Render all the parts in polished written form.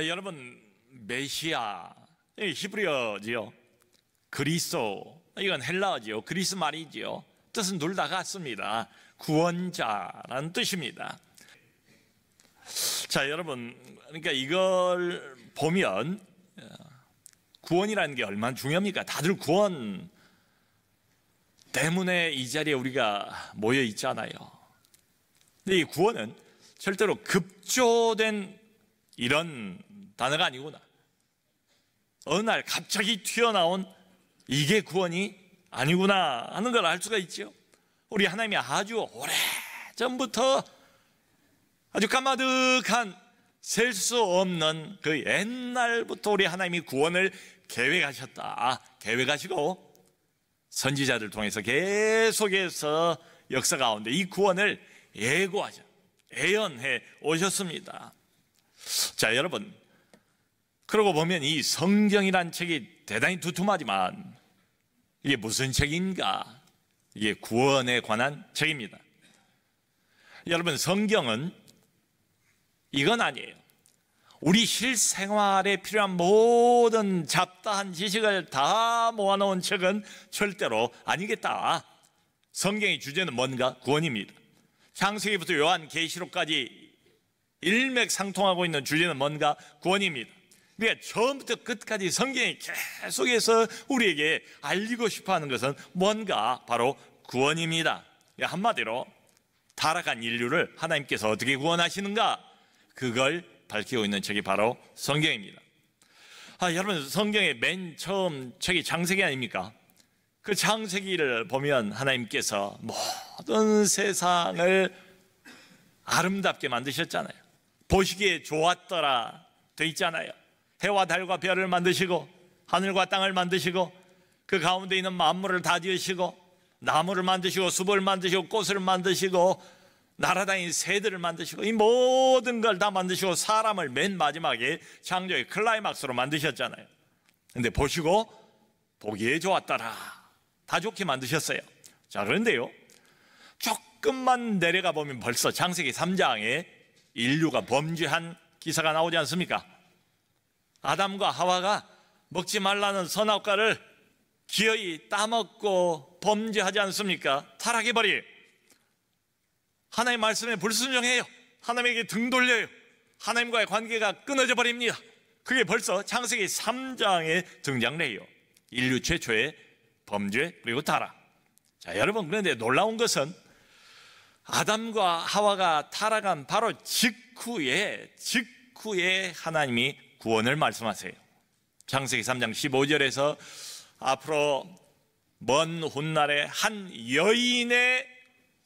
여러분, 메시아 히브리어지요. 그리스도 이건 헬라어지요. 그리스 말이지요. 뜻은 둘 다 같습니다. 구원자라는 뜻입니다. 자, 여러분, 그러니까 이걸 보면 구원이라는 게 얼마나 중요합니까? 다들 구원 때문에 이 자리에 우리가 모여 있잖아요. 근데 이 구원은 절대로 급조된 이런 단어가 아니구나. 어느 날 갑자기 튀어나온 이게 구원이 아니구나 하는 걸 알 수가 있죠. 우리 하나님이 아주 오래전부터 아주 까마득한 셀 수 없는 그 옛날부터 우리 하나님이 구원을 계획하셨다. 계획하시고 선지자들 통해서 계속해서 역사 가운데 이 구원을 예고하죠. 예언해 오셨습니다. 자, 여러분, 그러고 보면 이 성경이란 책이 대단히 두툼하지만 이게 무슨 책인가? 이게 구원에 관한 책입니다. 여러분, 성경은 이건 아니에요. 우리 실생활에 필요한 모든 잡다한 지식을 다 모아놓은 책은 절대로 아니겠다. 성경의 주제는 뭔가? 구원입니다. 창세기부터 요한계시록까지 일맥상통하고 있는 주제는 뭔가? 구원입니다. 그러니까 처음부터 끝까지 성경이 계속해서 우리에게 알리고 싶어하는 것은 뭔가? 바로 구원입니다. 한마디로 타락한 인류를 하나님께서 어떻게 구원하시는가? 그걸 밝히고 있는 책이 바로 성경입니다. 여러분, 성경의 맨 처음 책이 창세기 아닙니까? 그 창세기를 보면 하나님께서 모든 세상을 아름답게 만드셨잖아요. 보시기에 좋았더라 돼 있잖아요. 해와 달과 별을 만드시고 하늘과 땅을 만드시고 그 가운데 있는 만물을 다 지으시고 나무를 만드시고 숲을 만드시고 꽃을 만드시고 날아다니는 새들을 만드시고 이 모든 걸 다 만드시고 사람을 맨 마지막에 창조의 클라이막스로 만드셨잖아요. 근데 보시고 보기에 좋았더라. 다 좋게 만드셨어요. 자, 그런데요, 조금만 내려가 보면 벌써 창세기 3장에 인류가 범죄한 기사가 나오지 않습니까? 아담과 하와가 먹지 말라는 선악과를 기어이 따먹고 범죄하지 않습니까? 타락해버려요. 하나님의 말씀에 불순종해요. 하나님에게 등 돌려요. 하나님과의 관계가 끊어져 버립니다. 그게 벌써 창세기 3장에 등장해요. 인류 최초의 범죄 그리고 타락. 자, 여러분, 그런데 놀라운 것은 아담과 하와가 타락한 바로 직후에 하나님이 구원을 말씀하세요. 창세기 3장 15절에서 앞으로 먼 훗날에 한 여인의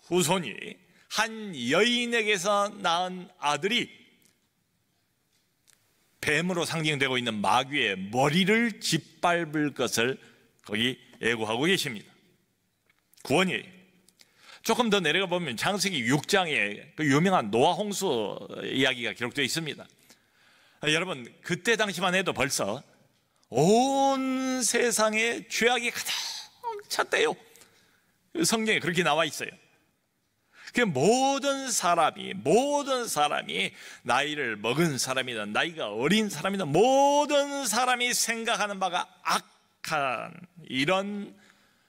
후손이 한 여인에게서 낳은 아들이 뱀으로 상징되고 있는 마귀의 머리를 짓밟을 것을 거기 예고하고 계십니다. 구원이에요. 조금 더 내려가 보면 창세기 6장에 그 유명한 노아 홍수 이야기가 기록되어 있습니다. 여러분, 그때 당시만 해도 벌써 온 세상에 죄악이 가득 찼대요. 성경에 그렇게 나와 있어요. 그 모든 사람이 나이를 먹은 사람이든 나이가 어린 사람이든 모든 사람이 생각하는 바가 악한 이런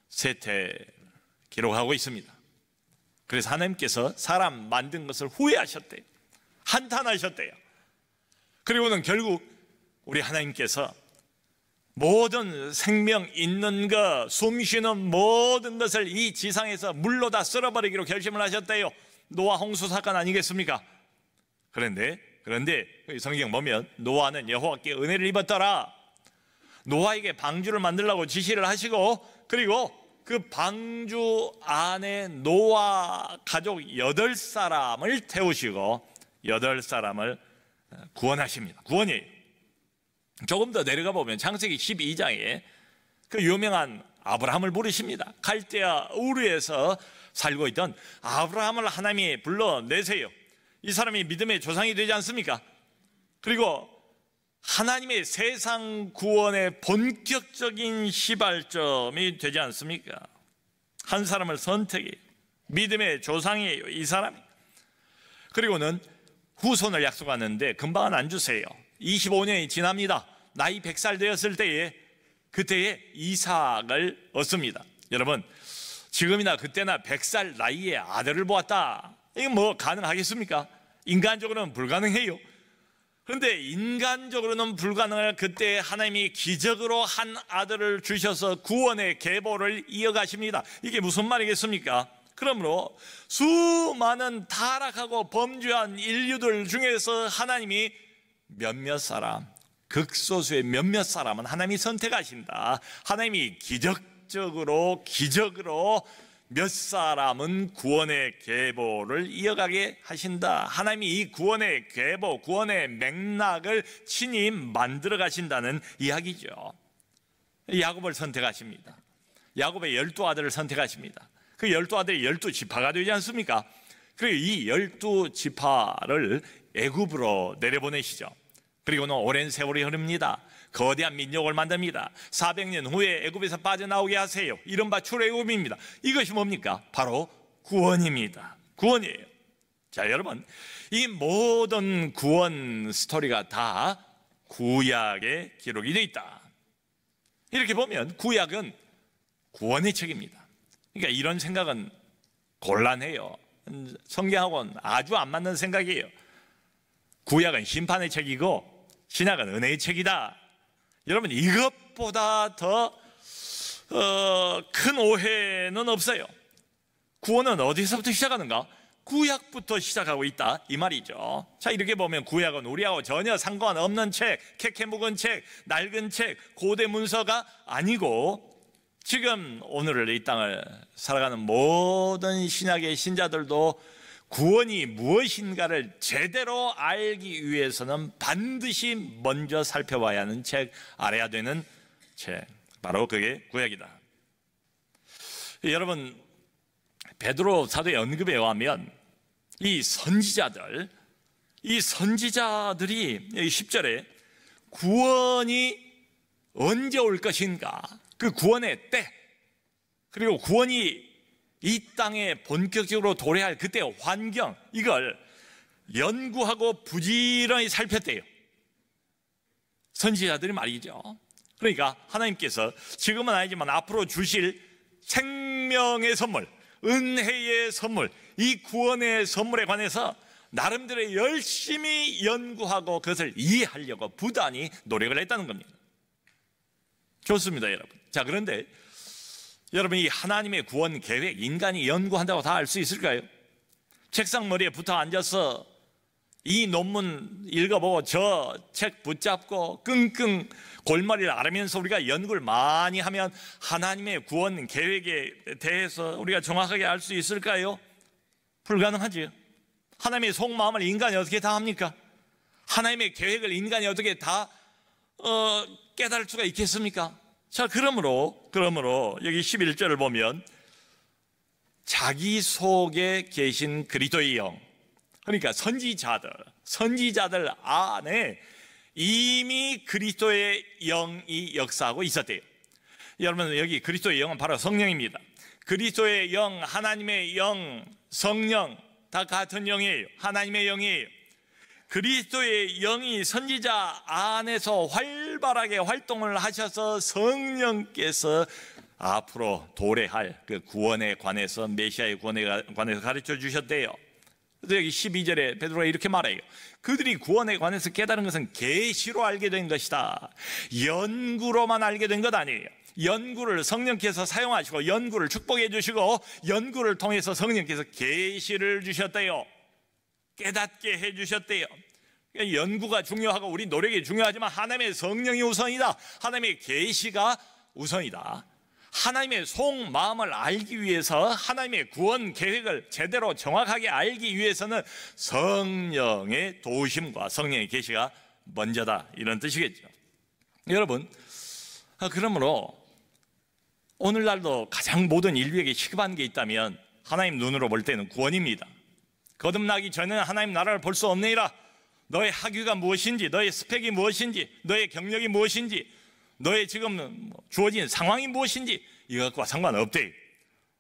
세태 기록하고 있습니다. 그래서 하나님께서 사람 만든 것을 후회하셨대요. 한탄하셨대요. 그리고는 결국 우리 하나님께서 모든 생명 있는 것, 숨 쉬는 모든 것을 이 지상에서 물로 다 쓸어버리기로 결심을 하셨대요. 노아 홍수 사건 아니겠습니까? 그런데 성경 보면 노아는 여호와께 은혜를 입었더라. 노아에게 방주를 만들라고 지시를 하시고, 그리고 그 방주 안에 노아 가족 8사람을 태우시고 8사람을 구원하십니다. 구원이에요. 조금 더 내려가 보면 창세기 12장에 그 유명한 아브라함을 부르십니다. 갈대아 우르에서 살고 있던 아브라함을 하나님이 불러내세요. 이 사람이 믿음의 조상이 되지 않습니까? 그리고 하나님의 세상 구원의 본격적인 시발점이 되지 않습니까? 한 사람을 선택해요. 믿음의 조상이에요, 이 사람이. 그리고는 후손을 약속하는데 금방은 안 주세요. 25년이 지납니다. 나이 100살 되었을 때에 그때에 이삭을 얻습니다. 여러분, 지금이나 그때나 100살 나이에 아들을 보았다, 이거 뭐 가능하겠습니까? 인간적으로는 불가능해요. 그런데 인간적으로는 불가능할 그때 하나님이 기적으로 한 아들을 주셔서 구원의 계보를 이어가십니다. 이게 무슨 말이겠습니까? 그러므로 수많은 타락하고 범죄한 인류들 중에서 하나님이 몇몇 사람, 극소수의 몇몇 사람은 하나님이 선택하신다. 하나님이 기적으로 몇 사람은 구원의 계보를 이어가게 하신다. 하나님이 이 구원의 계보, 구원의 맥락을 친히 만들어 가신다는 이야기죠. 야곱을 선택하십니다. 야곱의 12아들을 선택하십니다. 그 12아들이 12지파가 되지 않습니까? 그리고 이 12지파를 애굽으로 내려보내시죠. 그리고는 오랜 세월이 흐릅니다. 거대한 민족을 만듭니다. 400년 후에 애굽에서 빠져나오게 하세요. 이른바 출애굽입니다. 이것이 뭡니까? 바로 구원입니다. 구원이에요. 자, 여러분, 이 모든 구원 스토리가 다 구약에 기록이 되어 있다. 이렇게 보면 구약은 구원의 책입니다. 그러니까 이런 생각은 곤란해요. 성경하고는 아주 안 맞는 생각이에요. 구약은 심판의 책이고 신약은 은혜의 책이다. 여러분, 이것보다 더 큰 오해는 없어요. 구원은 어디서부터 시작하는가? 구약부터 시작하고 있다, 이 말이죠. 자, 이렇게 보면 구약은 우리하고 전혀 상관없는 책, 캐캐 묵은 책, 낡은 책, 고대 문서가 아니고 지금 오늘을 이 땅을 살아가는 모든 신약의 신자들도 구원이 무엇인가를 제대로 알기 위해서는 반드시 먼저 살펴봐야 하는 책, 알아야 되는 책, 바로 그게 구약이다. 여러분, 베드로 사도의 언급에 의하면 이 선지자들이 10절에 구원이 언제 올 것인가, 그 구원의 때, 그리고 구원이 이 땅에 본격적으로 도래할 그때의 환경, 이걸 연구하고 부지런히 살폈대요. 선지자들이 말이죠. 그러니까 하나님께서 지금은 아니지만 앞으로 주실 생명의 선물, 은혜의 선물, 이 구원의 선물에 관해서 나름대로 열심히 연구하고 그것을 이해하려고 부단히 노력을 했다는 겁니다. 좋습니다, 여러분. 자, 그런데 여러분, 이 하나님의 구원 계획, 인간이 연구한다고 다 알 수 있을까요? 책상 머리에 붙어 앉아서 이 논문 읽어보고 저 책 붙잡고 끙끙 골머리를 앓으면서 우리가 연구를 많이 하면 하나님의 구원 계획에 대해서 우리가 정확하게 알 수 있을까요? 불가능하지요. 하나님의 속마음을 인간이 어떻게 다 합니까? 하나님의 계획을 인간이 어떻게 다 깨달을 수가 있겠습니까? 자, 그러므로 여기 11절을 보면 자기 속에 계신 그리스도의 영, 그러니까 선지자들 안에 이미 그리스도의 영이 역사하고 있었대요. 여러분, 여기 그리스도의 영은 바로 성령입니다. 그리스도의 영, 하나님의 영, 성령 다 같은 영이에요. 하나님의 영이에요. 그리스도의 영이 선지자 안에서 활발하게 활동을 하셔서 성령께서 앞으로 도래할 그 구원에 관해서, 메시아의 구원에 관해서 가르쳐 주셨대요. 그래서 여기 12절에 베드로가 이렇게 말해요. 그들이 구원에 관해서 깨달은 것은 계시로 알게 된 것이다. 연구로만 알게 된 것 아니에요. 연구를 성령께서 사용하시고 연구를 축복해 주시고 연구를 통해서 성령께서 계시를 주셨대요. 깨닫게 해주셨대요. 그러니까 연구가 중요하고 우리 노력이 중요하지만 하나님의 성령이 우선이다. 하나님의 계시가 우선이다. 하나님의 속마음을 알기 위해서, 하나님의 구원 계획을 제대로 정확하게 알기 위해서는 성령의 도우심과 성령의 계시가 먼저다, 이런 뜻이겠죠. 여러분, 그러므로 오늘날도 가장 모든 인류에게 시급한 게 있다면 하나님 눈으로 볼 때는 구원입니다. 거듭나기 전에는 하나님 나라를 볼 수 없느니라. 너의 학위가 무엇인지, 너의 스펙이 무엇인지, 너의 경력이 무엇인지, 너의 지금 주어진 상황이 무엇인지 이것과 상관없대.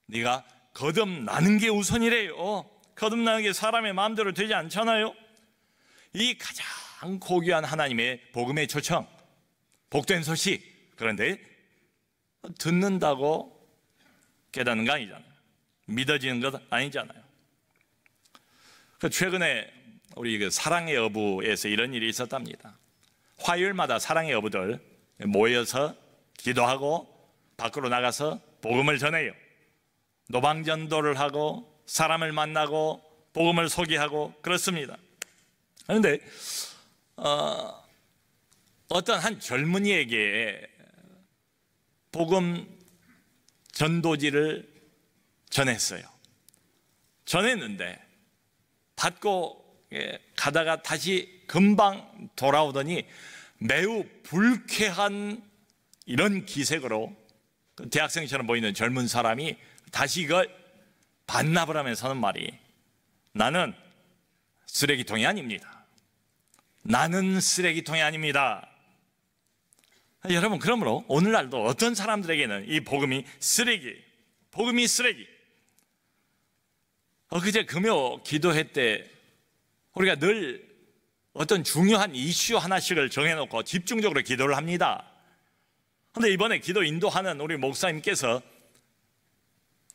네가 거듭나는 게 우선이래요. 거듭나는 게 사람의 마음대로 되지 않잖아요. 이 가장 가장 고귀한 하나님의 복음의 초청, 복된 소식. 그런데 듣는다고 깨닫는 거 아니잖아요. 믿어지는 것 아니잖아요. 최근에 우리 그 사랑의 여부에서 이런 일이 있었답니다. 화요일마다 사랑의 여부들 모여서 기도하고 밖으로 나가서 복음을 전해요. 노방전도를 하고 사람을 만나고 복음을 소개하고 그렇습니다. 그런데 어떤 한 젊은이에게 복음 전도지를 전했어요. 전했는데 받고 가다가 다시 금방 돌아오더니 매우 불쾌한 이런 기색으로 대학생처럼 보이는 젊은 사람이 다시 이걸 반납을 하면서 하는 말이, 나는 쓰레기통이 아닙니다. 나는 쓰레기통이 아닙니다. 여러분, 그러므로 오늘날도 어떤 사람들에게는 이 복음이 쓰레기, 복음이 쓰레기. 그제 금요 기도회 때 우리가 늘 어떤 중요한 이슈 하나씩을 정해놓고 집중적으로 기도를 합니다. 그런데 이번에 기도 인도하는 우리 목사님께서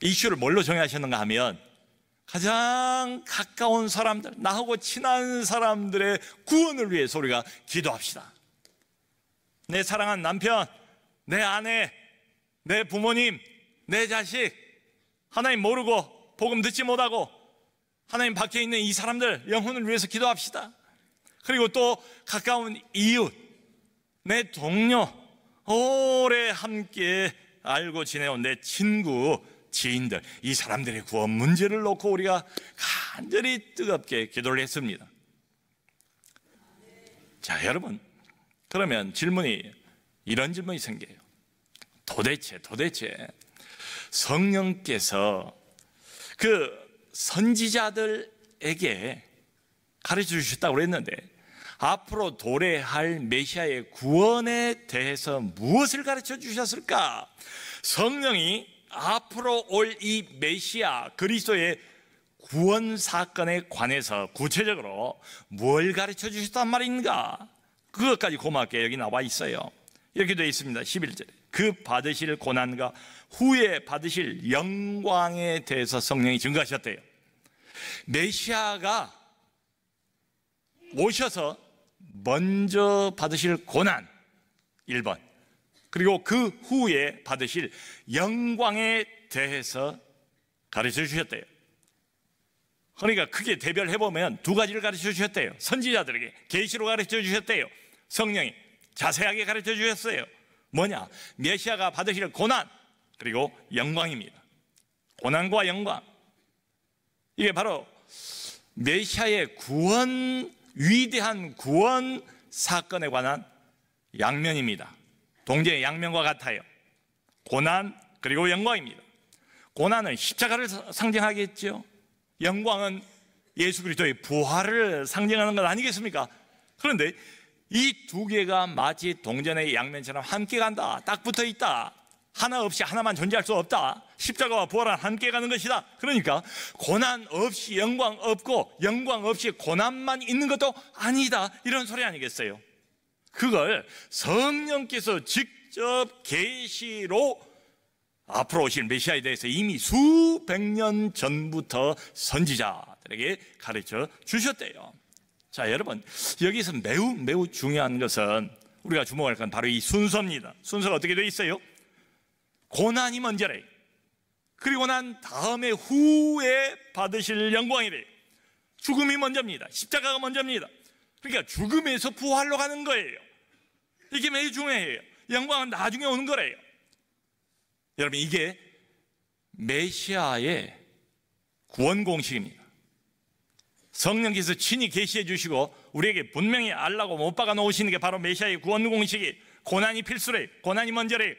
이슈를 뭘로 정하셨는가 하면, 가장 가까운 사람들, 나하고 친한 사람들의 구원을 위해서 우리가 기도합시다. 내 사랑하는 남편, 내 아내, 내 부모님, 내 자식, 하나님 모르고 복음 듣지 못하고 하나님 밖에 있는 이 사람들 영혼을 위해서 기도합시다. 그리고 또 가까운 이웃, 내 동료, 오래 함께 알고 지내온 내 친구, 지인들, 이 사람들의 구원 문제를 놓고 우리가 간절히 뜨겁게 기도를 했습니다. 자, 여러분, 그러면 이런 질문이 생겨요. 도대체 성령께서 그 선지자들에게 가르쳐 주셨다고 그랬는데, 앞으로 도래할 메시아의 구원에 대해서 무엇을 가르쳐 주셨을까? 성령이 앞으로 올 이 메시아 그리스도의 구원 사건에 관해서 구체적으로 뭘 가르쳐 주셨단 말인가? 그것까지 고맙게 여기 나와 있어요. 이렇게 되어 있습니다. 11절에 그 받으실 고난과 후에 받으실 영광에 대해서 성령이 증거하셨대요. 메시아가 오셔서 먼저 받으실 고난 1번, 그리고 그 후에 받으실 영광에 대해서 가르쳐 주셨대요. 그러니까 크게 대별해보면 두 가지를 가르쳐 주셨대요. 선지자들에게 계시로 가르쳐 주셨대요. 성령이 자세하게 가르쳐 주셨어요. 뭐냐? 메시아가 받으실 고난, 그리고 영광입니다. 고난과 영광, 이게 바로 메시아의 구원, 위대한 구원 사건에 관한 양면입니다. 동전의 양면과 같아요. 고난 그리고 영광입니다. 고난은 십자가를 상징하겠죠. 영광은 예수 그리스도의 부활을 상징하는 것 아니겠습니까? 그런데 이 두 개가 마치 동전의 양면처럼 함께 간다, 딱 붙어 있다, 하나 없이 하나만 존재할 수 없다, 십자가와 부활은 함께 가는 것이다. 그러니까 고난 없이 영광 없고 영광 없이 고난만 있는 것도 아니다, 이런 소리 아니겠어요? 그걸 성령께서 직접 계시로 앞으로 오실 메시아에 대해서 이미 수백 년 전부터 선지자들에게 가르쳐 주셨대요. 자, 여러분, 여기서 매우 중요한 것은 우리가 주목할 건 바로 이 순서입니다. 순서가 어떻게 되어 있어요? 고난이 먼저래. 그리고 난 다음에 후에 받으실 영광이래. 죽음이 먼저입니다. 십자가가 먼저입니다. 그러니까 죽음에서 부활로 가는 거예요. 이게 매우 중요해요. 영광은 나중에 오는 거래요. 여러분, 이게 메시아의 구원 공식입니다. 성령께서 친히 계시해 주시고 우리에게 분명히 알라고 못 박아 놓으시는 게 바로 메시아의 구원 공식이, 고난이 필수래. 고난이 먼저래.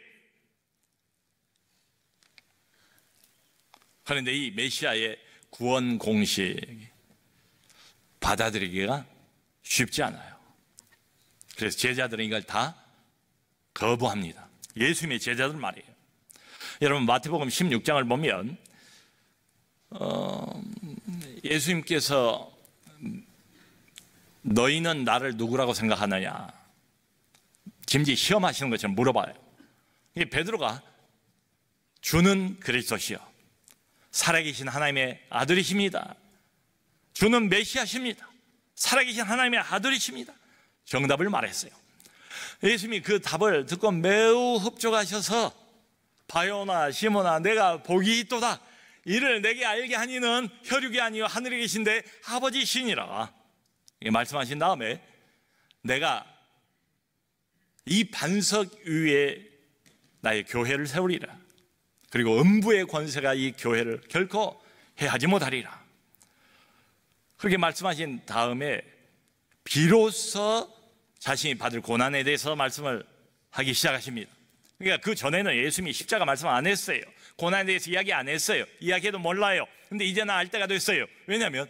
그런데 이 메시아의 구원 공식 받아들이기가 쉽지 않아요. 그래서 제자들은 이걸 다 거부합니다. 예수님의 제자들 말이에요. 여러분, 마태복음 16장을 보면 예수님께서 너희는 나를 누구라고 생각하느냐? 짐지 시험하시는 것처럼 물어봐요. 이 베드로가 주는 그리스도시요 살아계신 하나님의 아들이십니다. 주는 메시아십니다. 살아계신 하나님의 아들이십니다. 정답을 말했어요. 예수님이 그 답을 듣고 매우 흡족하셔서 바요나 시몬아 내가 복이 있도다. 이를 내게 알게 하니는 혈육이 아니요 하늘에 계신데 아버지시니라. 말씀하신 다음에 내가 이 반석 위에 나의 교회를 세우리라. 그리고 음부의 권세가 이 교회를 결코 해하지 못하리라. 그렇게 말씀하신 다음에 비로소 자신이 받을 고난에 대해서 말씀을 하기 시작하십니다. 그러니까 그 전에는 예수님이 십자가 말씀 안 했어요. 고난에 대해서 이야기 안 했어요. 이야기해도 몰라요. 근데 이제는 알 때가 됐어요. 왜냐하면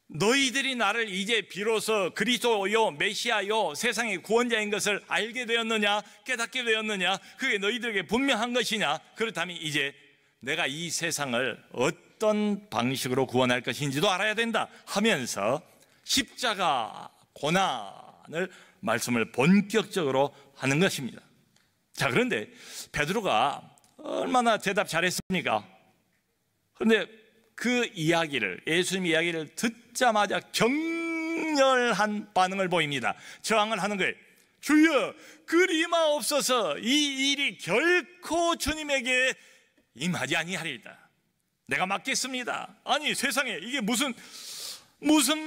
너희들이 나를 이제 비로소 그리스도요 메시아요 세상의 구원자인 것을 알게 되었느냐 깨닫게 되었느냐 그게 너희들에게 분명한 것이냐 그렇다면 이제 내가 이 세상을 어떤 방식으로 구원할 것인지도 알아야 된다 하면서 십자가 고난을 말씀을 본격적으로 하는 것입니다. 자, 그런데 베드로가 얼마나 대답 잘했습니까? 그런데 그 이야기를 예수님 이야기를 듣자마자 격렬한 반응을 보입니다. 저항을 하는 거예요. 주여 그리 임하옵소서. 이 일이 결코 주님에게 임하지 아니하리이다. 내가 맡겠습니다. 아니 세상에 이게 무슨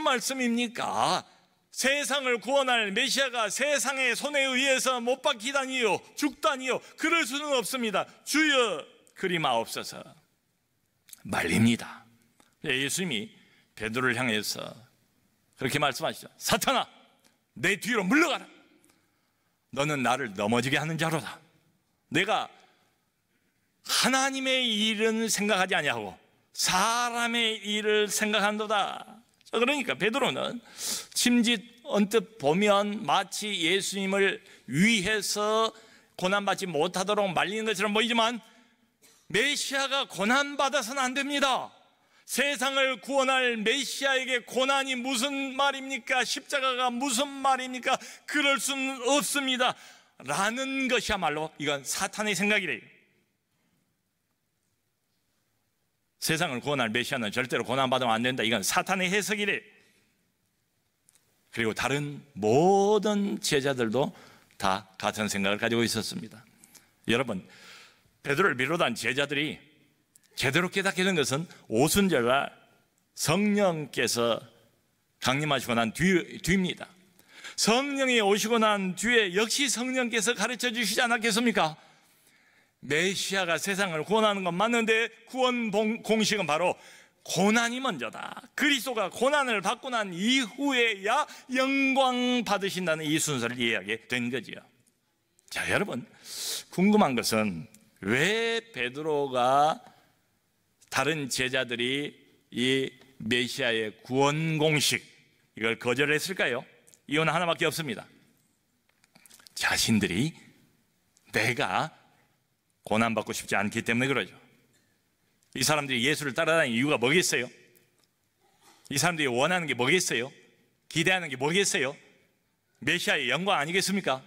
말씀입니까? 세상을 구원할 메시아가 세상의 손에 의해서 못 박히다니요 죽다니요 그럴 수는 없습니다. 주여 그리 마옵소서 말립니다. 예수님이 베드로를 향해서 그렇게 말씀하시죠. 사탄아 내 뒤로 물러가라. 너는 나를 넘어지게 하는 자로다. 내가 하나님의 일은 생각하지 아니하고 사람의 일을 생각한도다. 그러니까 베드로는 침짓 언뜻 보면 마치 예수님을 위해서 고난받지 못하도록 말리는 것처럼 보이지만 메시아가 고난받아서는 안 됩니다. 세상을 구원할 메시아에게 고난이 무슨 말입니까? 십자가가 무슨 말입니까? 그럴 수는 없습니다 라는 것이야말로 이건 사탄의 생각이래요. 세상을 구원할 메시아는 절대로 고난받으면 안 된다. 이건 사탄의 해석이래. 그리고 다른 모든 제자들도 다 같은 생각을 가지고 있었습니다. 여러분, 베드로를 비롯한 제자들이 제대로 깨닫게 된 것은 오순절과 성령께서 강림하시고 난 뒤입니다. 성령이 오시고 난 뒤에 역시 성령께서 가르쳐 주시지 않았겠습니까? 메시아가 세상을 구원하는 건 맞는데 구원 공식은 바로 고난이 먼저다. 그리스도가 고난을 받고 난 이후에야 영광 받으신다는 이 순서를 이해하게 된 거지요. 자, 여러분 궁금한 것은 왜 베드로가 다른 제자들이 이 메시아의 구원 공식 이걸 거절했을까요? 이유는 하나밖에 없습니다. 자신들이 내가 고난받고 싶지 않기 때문에 그러죠. 이 사람들이 예수를 따라다니는 이유가 뭐겠어요? 이 사람들이 원하는 게 뭐겠어요? 기대하는 게 뭐겠어요? 메시아의 영광 아니겠습니까?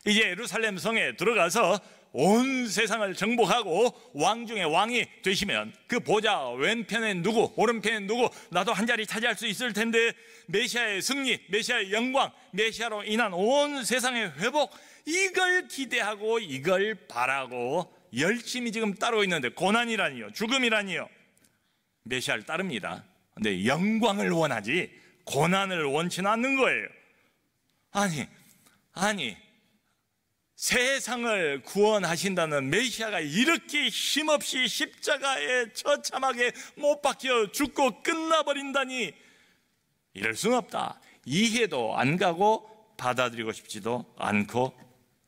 이제 예루살렘 성에 들어가서 온 세상을 정복하고 왕 중에 왕이 되시면 그 보좌 왼편에 누구 오른편에 누구 나도 한 자리 차지할 수 있을 텐데 메시아의 승리, 메시아의 영광, 메시아로 인한 온 세상의 회복 이걸 기대하고 이걸 바라고 열심히 지금 따르고 있는데 고난이라니요 죽음이라니요 메시아를 따릅니다. 근데 영광을 원하지 고난을 원치는 않는 거예요. 아니 세상을 구원하신다는 메시아가 이렇게 힘없이 십자가에 처참하게 못 박혀 죽고 끝나버린다니 이럴 수는 없다. 이해도 안 가고 받아들이고 싶지도 않고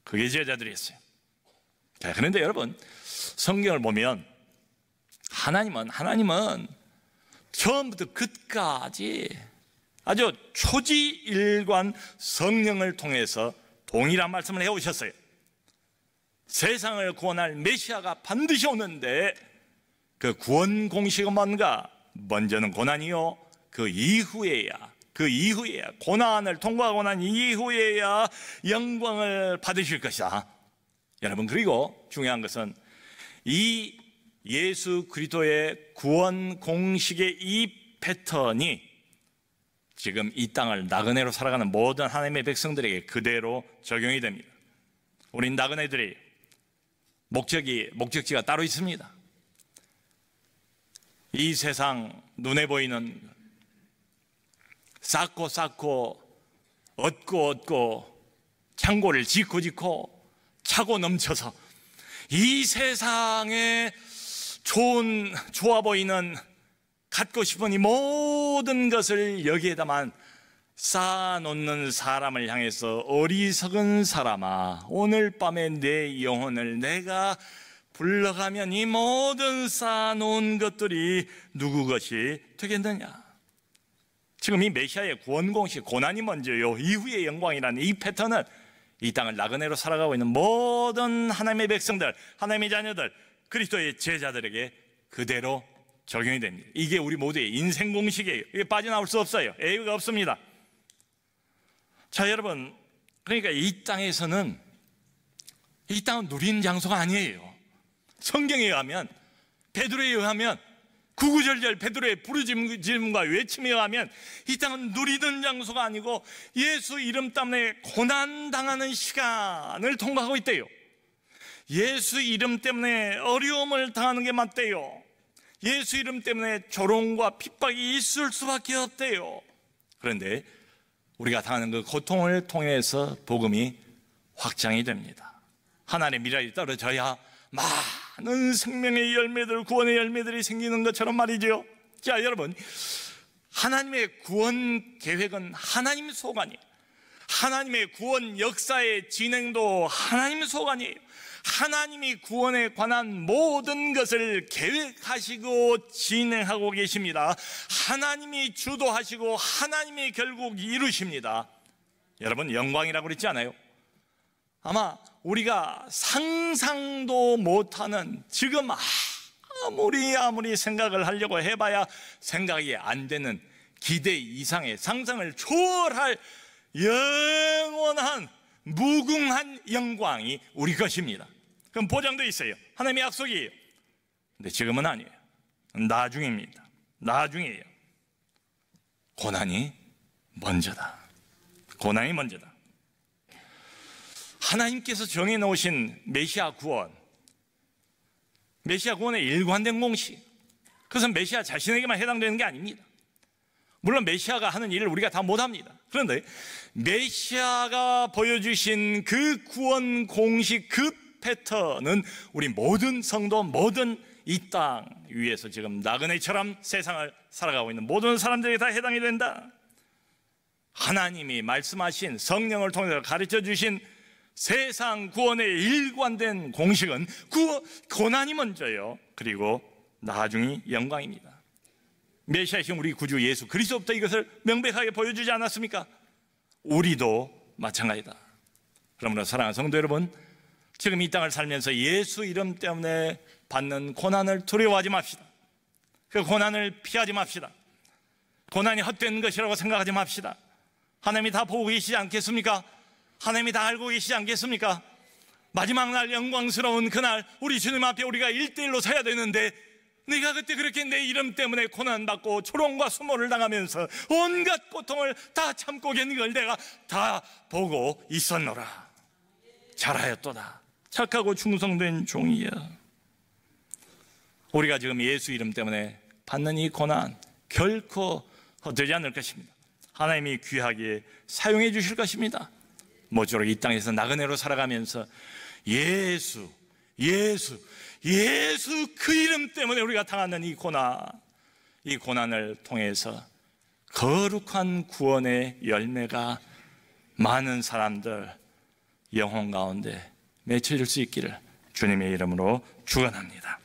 그게 제자들이었어요. 자, 그런데 여러분 성경을 보면 하나님은 처음부터 끝까지 아주 초지일관 성령을 통해서 동일한 말씀을 해오셨어요. 세상을 구원할 메시아가 반드시 오는데 그 구원 공식은 뭔가? 먼저는 고난이요 그 이후에야 그 이후에야, 고난을 통과하고 난 이후에야 영광을 받으실 것이다. 여러분, 그리고 중요한 것은 이 예수 그리스도의 구원 공식의 이 패턴이 지금 이 땅을 나그네로 살아가는 모든 하나님의 백성들에게 그대로 적용이 됩니다. 우린 나그네들이 목적지가 따로 있습니다. 이 세상 눈에 보이는 쌓고 얻고 창고를 짓고 차고 넘쳐서 이 세상에 좋아 보이는 갖고 싶은 이 모든 것을 여기에다만 쌓아놓는 사람을 향해서 어리석은 사람아, 오늘 밤에 내 영혼을 내가 불러가면 이 모든 쌓아놓은 것들이 누구 것이 되겠느냐. 지금 이 메시아의 구원 공식, 고난이 먼저요, 이후의 영광이라는 이 패턴은 이 땅을 나그네로 살아가고 있는 모든 하나님의 백성들, 하나님의 자녀들, 그리스도의 제자들에게 그대로 적용이 됩니다. 이게 우리 모두의 인생 공식이에요. 이게 빠져나올 수 없어요. 예외가 없습니다. 자, 여러분, 그러니까 이 땅은 누리는 장소가 아니에요. 성경에 의하면, 베드로에 의하면, 구구절절 베드로의 부르짖음과 외침에 의하면 이 땅은 누리는 장소가 아니고 예수 이름 때문에 고난당하는 시간을 통과하고 있대요. 예수 이름 때문에 어려움을 당하는 게 맞대요. 예수 이름 때문에 조롱과 핍박이 있을 수밖에 없대요. 그런데 우리가 당하는 그 고통을 통해서 복음이 확장이 됩니다. 하나님의 미랄이 떨어져야 많은 생명의 열매들, 구원의 열매들이 생기는 것처럼 말이죠. 자, 여러분, 하나님의 구원 계획은 하나님 소관이에요. 하나님의 구원 역사의 진행도 하나님 소관이에요. 하나님이 구원에 관한 모든 것을 계획하시고 진행하고 계십니다. 하나님이 주도하시고 하나님이 결국 이루십니다. 여러분, 영광이라고 그랬지 않아요? 아마 우리가 상상도 못하는, 지금 아무리 생각을 하려고 해봐야 생각이 안 되는 기대 이상의, 상상을 초월할 영원한 무궁한 영광이 우리 것입니다. 그럼 보장되어 있어요. 하나님의 약속이에요. 근데 지금은 아니에요. 나중입니다. 나중이에요. 고난이 먼저다. 고난이 먼저다. 하나님께서 정해놓으신 메시아 구원, 메시아 구원의 일관된 공식, 그것은 메시아 자신에게만 해당되는 게 아닙니다. 물론 메시아가 하는 일을 우리가 다 못합니다. 그런데 메시아가 보여주신 그 구원 공식, 그 패턴은 우리 모든 성도, 모든 이 땅 위에서 지금 나그네처럼 세상을 살아가고 있는 모든 사람들에게 다 해당이 된다. 하나님이 말씀하신, 성령을 통해서 가르쳐 주신 세상 구원의 일관된 공식은 고난이 먼저요, 그리고 나중이 영광입니다. 메시아이신 우리 구주 예수 그리스도부터 이것을 명백하게 보여주지 않았습니까? 우리도 마찬가지다. 그러므로 사랑하는 성도 여러분, 지금 이 땅을 살면서 예수 이름 때문에 받는 고난을 두려워하지 맙시다. 그 고난을 피하지 맙시다. 고난이 헛된 것이라고 생각하지 맙시다. 하나님이 다 보고 계시지 않겠습니까? 하나님이 다 알고 계시지 않겠습니까? 마지막 날, 영광스러운 그날, 우리 주님 앞에 우리가 1대1로 서야 되는데, 내가 그때 그렇게 내 이름 때문에 고난받고 조롱과 수모를 당하면서 온갖 고통을 다 참고 계는 걸 내가 다 보고 있었노라. 잘하였도다. 착하고 충성된 종이야. 우리가 지금 예수 이름 때문에 받는 이 고난 결코 헛되지 않을 것입니다. 하나님이 귀하게 사용해 주실 것입니다. 모쪼록 이 땅에서 나그네로 살아가면서 예수 그 이름 때문에 우리가 당하는 이 고난을 통해서 거룩한 구원의 열매가 많은 사람들 영혼 가운데 맺혀질 수 있기를 주님의 이름으로 축원합니다.